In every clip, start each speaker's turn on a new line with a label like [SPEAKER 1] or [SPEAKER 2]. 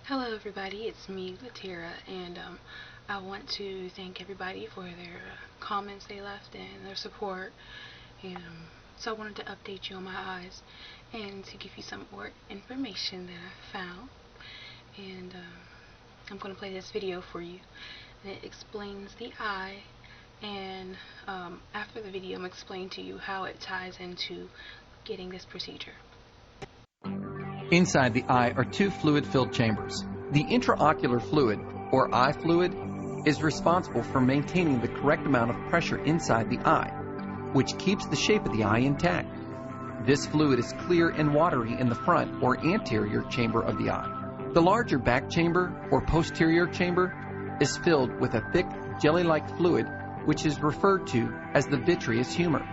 [SPEAKER 1] Hello everybody, it's me, Latira, and I want to thank everybody for their comments they left and their support. And so I wanted to update you on my eyes and to give you some more information that I found. And I'm going to play this video for you. And it explains the eye, and after the video I'm going to explain to you how it ties into getting this procedure.
[SPEAKER 2] Inside the eye are two fluid-filled chambers. The intraocular fluid, or eye fluid, is responsible for maintaining the correct amount of pressure inside the eye, which keeps the shape of the eye intact. This fluid is clear and watery in the front or anterior chamber of the eye. The larger back chamber, or posterior chamber, is filled with a thick, jelly-like fluid, which is referred to as the vitreous humor.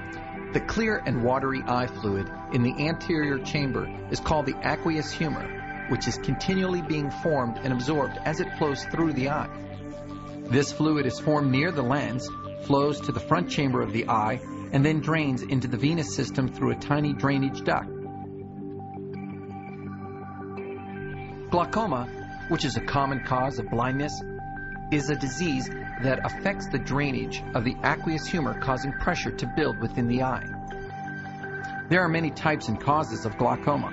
[SPEAKER 2] The clear and watery eye fluid in the anterior chamber is called the aqueous humor, which is continually being formed and absorbed as it flows through the eye. This fluid is formed near the lens, flows to the front chamber of the eye, and then drains into the venous system through a tiny drainage duct. Glaucoma, which is a common cause of blindness, is a disease that affects the drainage of the aqueous humor, causing pressure to build within the eye. There are many types and causes of glaucoma.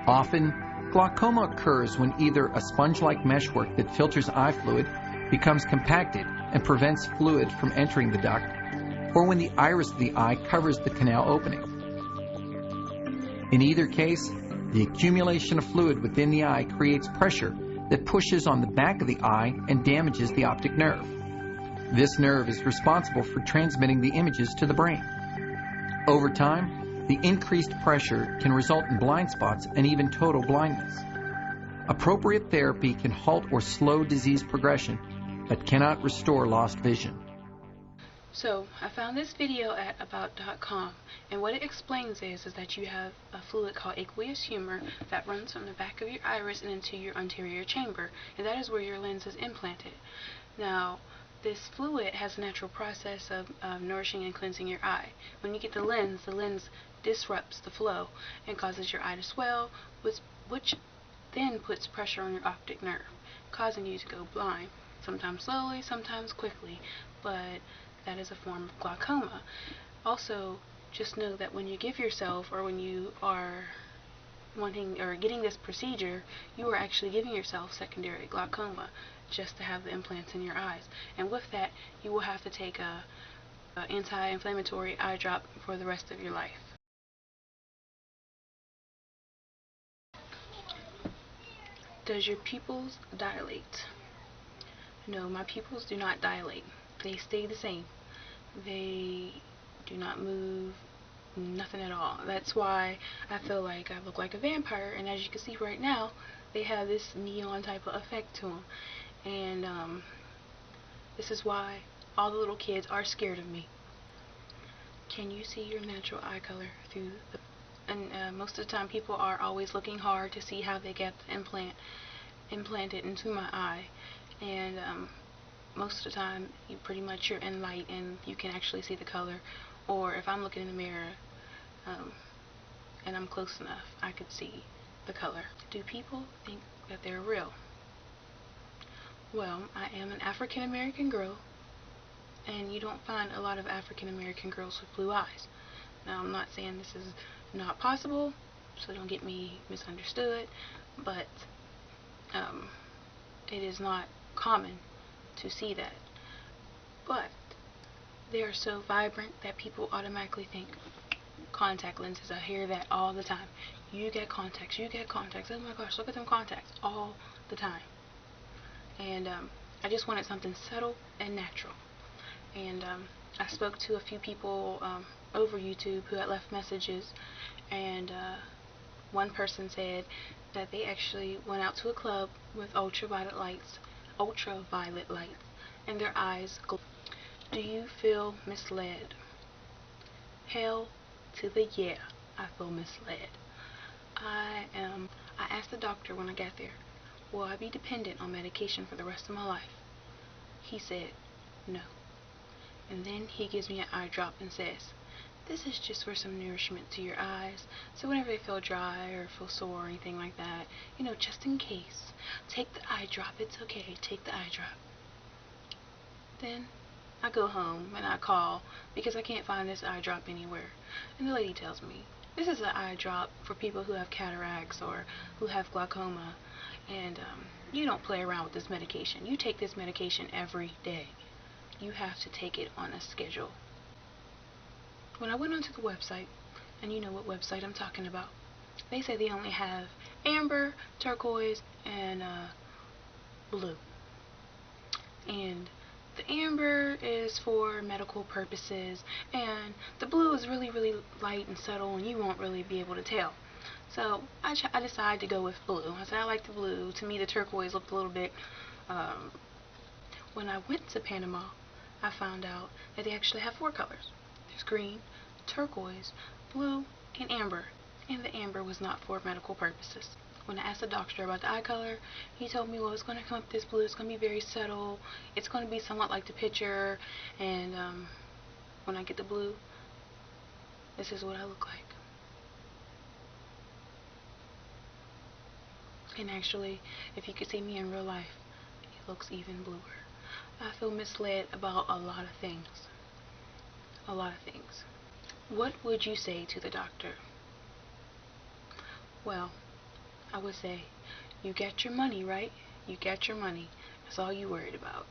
[SPEAKER 2] Often, glaucoma occurs when either a sponge-like meshwork that filters eye fluid becomes compacted and prevents fluid from entering the duct, or when the iris of the eye covers the canal opening. In either case, the accumulation of fluid within the eye creates pressure that pushes on the back of the eye and damages the optic nerve. This nerve is responsible for transmitting the images to the brain. Over time, the increased pressure can result in blind spots and even total blindness. Appropriate therapy can halt or slow disease progression, but cannot restore lost vision.
[SPEAKER 1] So I found this video at about.com, and what it explains is that you have a fluid called aqueous humor that runs from the back of your iris and into your anterior chamber, and that is where your lens is implanted. Now, this fluid has a natural process of nourishing and cleansing your eye. When you get the lens disrupts the flow and causes your eye to swell, which then puts pressure on your optic nerve, causing you to go blind, sometimes slowly, sometimes quickly, but that is a form of glaucoma. Also, just know that when you give yourself, or when you are wanting or getting this procedure, you are actually giving yourself secondary glaucoma just to have the implants in your eyes. And with that, you will have to take a anti-inflammatory eye drop for the rest of your life. Does your pupils dilate? No, my pupils do not dilate. They stay the same. They do not move, nothing at all. That's why I feel like I look like a vampire, and as you can see right now, they have this neon type of effect to them. And this is why all the little kids are scared of me. Can you see your natural eye color through the... And most of the time people are always looking hard to see how they get the implanted into my eye. And most of the time you're in light and you can actually see the color, or if I'm looking in the mirror and I'm close enough, I could see the color. Do people think that they're real? Well, I am an African American girl, and you don't find a lot of African American girls with blue eyes. Now, I'm not saying this is not possible, so don't get me misunderstood, but it is not common to see that. But they are so vibrant that people automatically think contact lenses. I hear that all the time. You get contacts, you get contacts. Oh my gosh, look at them contacts, all the time. And I just wanted something subtle and natural. And I spoke to a few people over YouTube who had left messages, and one person said that they actually went out to a club with ultraviolet lights, and their eyes glow. Do you feel misled? Hell to the yeah, I feel misled. I asked the doctor when I got there, will I be dependent on medication for the rest of my life? He said, no. And then he gives me an eye drop and says, This is just for some nourishment to your eyes, so whenever they feel dry or feel sore or anything like that, you know, just in case, take the eye drop. It's okay, take the eye drop. Then I go home and I call because I can't find this eye drop anywhere. And the lady tells me, this is an eye drop for people who have cataracts or who have glaucoma, and you don't play around with this medication. You take this medication every day. You have to take it on a schedule. When I went onto the website, and you know what website I'm talking about, they say they only have amber, turquoise, and blue. And the amber is for medical purposes, and the blue is really, really light and subtle, and you won't really be able to tell. So I decided to go with blue. I said I like the blue. To me, the turquoise looked a little bit. When I went to Panama, I found out that they actually have 4 colors. There's green, turquoise, blue, and amber. And the amber was not for medical purposes. When I asked the doctor about the eye color, he told me, well, it's going to come up this blue. It's going to be very subtle. It's going to be somewhat like the picture. And when I get the blue, this is what I look like. And actually, if you could see me in real life, it looks even bluer. I feel misled about a lot of things. A lot of things. What would you say to the doctor? Well, I would say, you get your money, right? You get your money. That's all you worried about.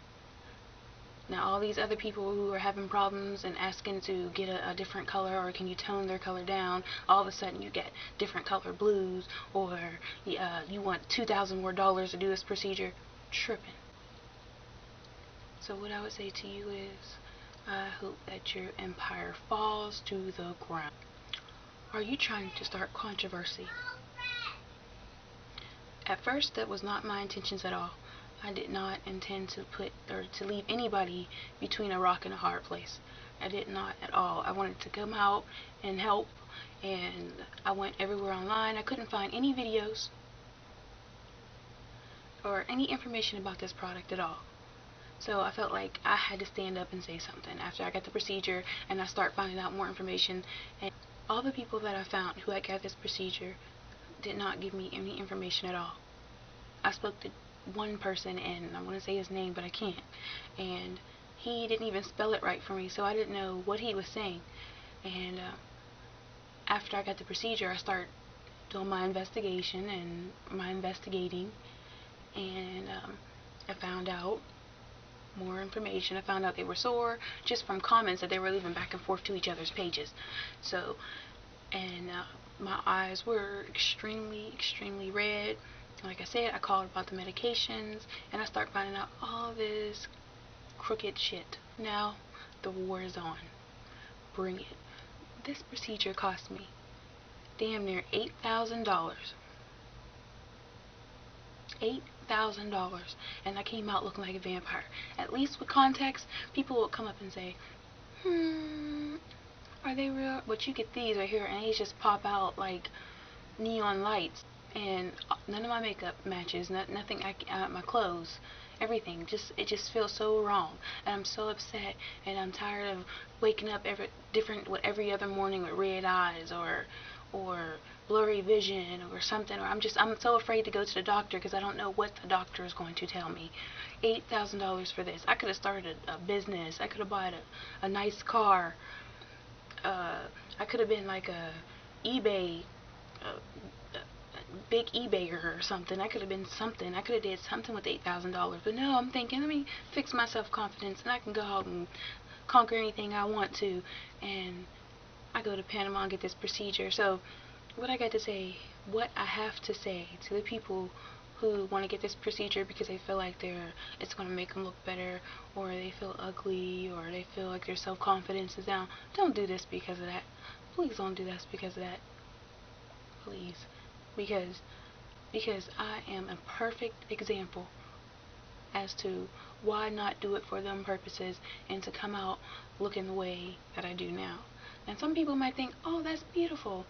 [SPEAKER 1] Now, all these other people who are having problems and asking to get a different color, or can you tone their color down, all of a sudden you get different color blues, or you want $2,000 more to do this procedure. Tripping. So what I would say to you is, I hope that your empire falls to the ground. Are you trying to start controversy? At first, that was not my intentions at all. I did not intend to put or to leave anybody between a rock and a hard place. I did not at all. I wanted to come out and help, and I went everywhere online. I couldn't find any videos or any information about this product at all. So I felt like I had to stand up and say something after I got the procedure, and I start finding out more information. And all the people that I found who had got this procedure did not give me any information at all. I spoke to one person, and I want to say his name, but I can't. And he didn't even spell it right for me, so I didn't know what he was saying. And after I got the procedure, I started doing my investigation and my investigating, and I found out more information. I found out they were sore just from comments that they were leaving back and forth to each other's pages. So, and my eyes were extremely, extremely red. Like I said, I called about the medications, and I start finding out all this crooked shit. Now, the war is on. Bring it. This procedure cost me damn near $8,000. $8,000, and I came out looking like a vampire. At least with contacts, people would come up and say, are they real? But you get these right here, and they just pop out like neon lights, and none of my makeup matches, nothing. My clothes, everything, it just feels so wrong, and I'm so upset, and I'm tired of waking up every other morning with red eyes or blurry vision or something, or I'm so afraid to go to the doctor because I don't know what the doctor is going to tell me. $8,000 for this. I could have started a business. I could have bought a nice car. I could have been like a eBay, big eBayer or something. I could have been something. I could have did something with $8,000. But no, I'm thinking, let me fix my self-confidence, and I can go out and conquer anything I want to. And I go to Panama and get this procedure. So what I have to say to the people who want to get this procedure because they feel like it's going to make them look better, or they feel ugly, or they feel like their self-confidence is down, don't do this because of that. Please don't do this because of that. Please. Because I am a perfect example as to why not do it for them purposes and to come out looking the way that I do now. And some people might think, oh, that's beautiful.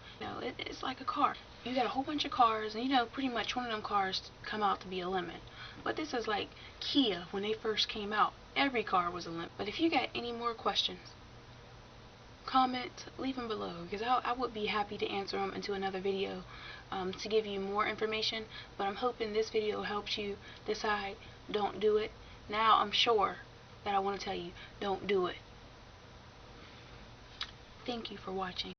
[SPEAKER 1] It's like a car. You got a whole bunch of cars, and pretty much one of them cars come out to be a lemon. But this is like Kia when they first came out. Every car was a lemon. But if you got any more questions, comments, leave them below, because I would be happy to answer them into another video to give you more information. But I'm hoping this video helps you decide, don't do it. Now I'm sure that I want to tell you, don't do it. Thank you for watching.